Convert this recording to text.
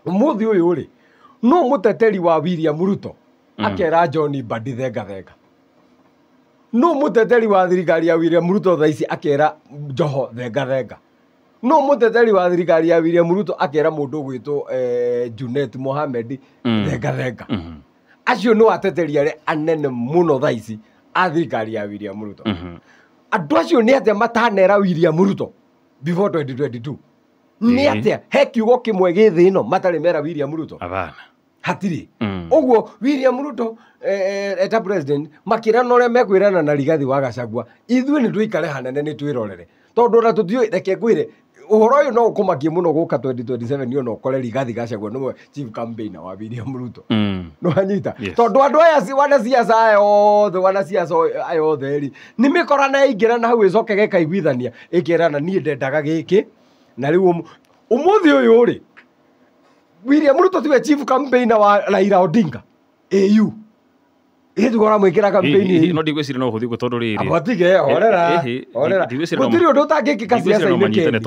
umuthi uyu ri no muteteri wa William Ruto akera John Mbadi thenga no muteteri wa thirikari ya William Ruto thaici akera Joho thenga no muteteri wa thirikari ya William Ruto akera mundu gwitwo Junet Mohamed thenga acio no ateteri are anene muno thaici a thirikari ya William Ruto andu acio ni atia matanera William Ruto before 2022 ni atia he kiugo kimwe githi ino matari mera William Ruto abana hatiri uguo William Ruto eta president makira no re mekwirana na Rigathi wa Gachagua ithui ni tuikare hanene ni twirorere tondu na tutio reke ngwire uhoro uyu no ukumakie muno guka 2027 ni no kore Rigathi Gachagua no chief campaigner wa William Ruto no hanyita tondu andu aya si wana siasa ayo theri ni mikorana ingirana hau icoke gekaiguithania ikirana ni ndendaga giki na riu umuthi uyu ri William Ruto tiwe chief campaigner wa Raila Odinga AU gora mwikira campaign no ndigwicira no uhuthi gutondu riri abatige horera gutiri undu utangikika siasa-ini Kenya